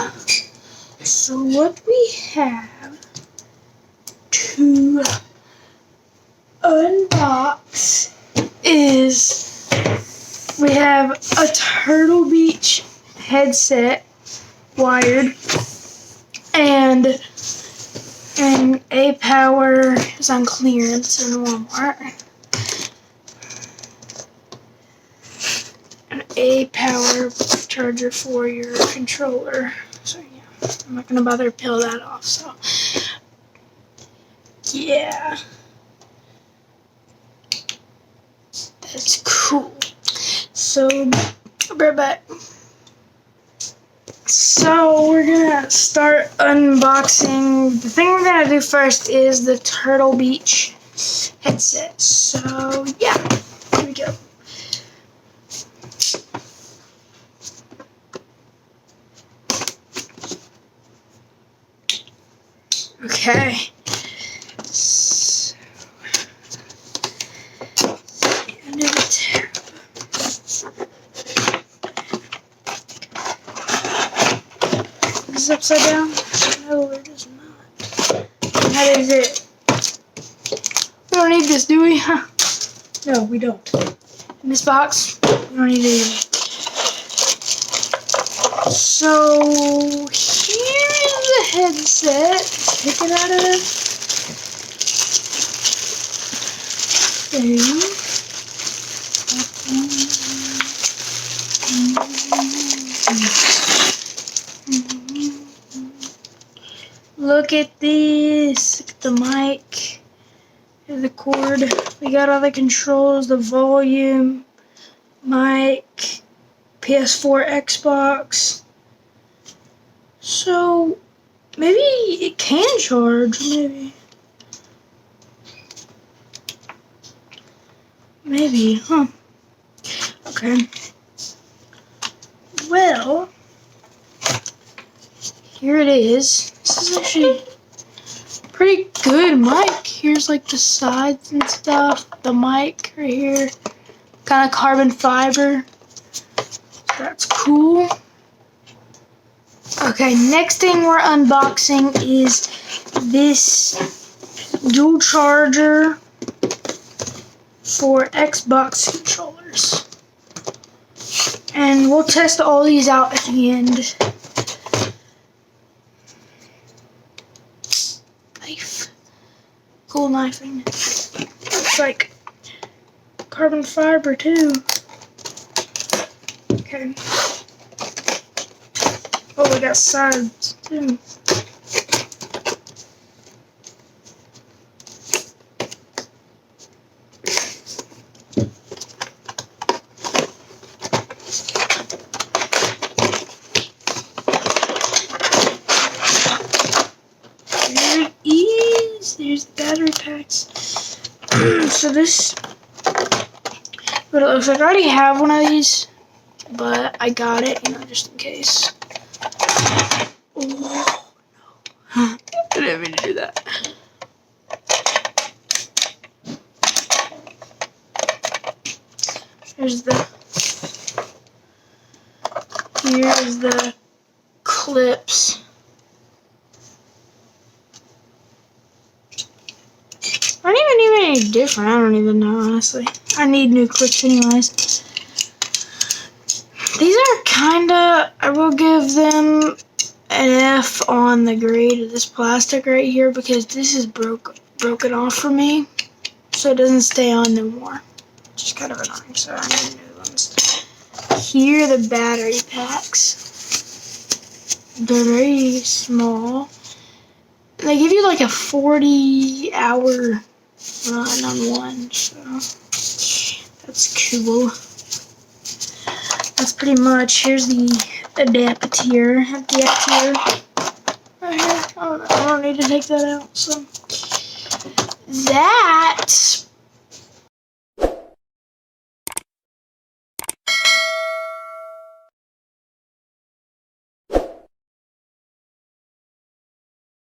yeah. So what we have to unbox is we have a Turtle Beach headset, wired, and an A-Power is on clearance in Walmart. An A-Power charger for your controller. So yeah, I'm not gonna bother to peel that off. So yeah, that's cool. So I'll be right back. So we're gonna start unboxing. The thing we're gonna do first is the Turtle Beach headset. So yeah, here we go. Okay. So under the tab. Is this upside down? No, it is not. How is it? We don't need this, do we? Huh? No, we don't. In this box, we don't need it. So here's the headset. Take it out of the thing. Look at this. Look at the mic. Here's the cord. We got all the controls, the volume, mic, PS4, Xbox. So maybe it can charge. Maybe, huh? Okay. Well, here it is. This is actually pretty good mic. Here's like the sides and stuff. The mic right here. Kind of carbon fiber. That's cool. Okay, next thing we're unboxing is this dual charger for Xbox controllers. And we'll test all these out at the end. Knife. Cool knifing. Looks like carbon fiber too. Okay. Oh, we got sides too. There it is. There's the battery packs. So this, what it looks like. I already have one of these, but I got it, just in case. Oh, no. I didn't mean to do that. Here's the clips. Aren't even any different. I don't even know, honestly. I need new clips anyways. These are kinda, I will give them an F on the grade of this plastic right here because this is broken off for me, so it doesn't stay on no more. Which is kind of annoying, so I need new ones. Here are the battery packs. They're very small. They give you like a 40-hour run on one, so that's cool. That's pretty much. Here's the adapter. Right here. I don't need to take that out. So that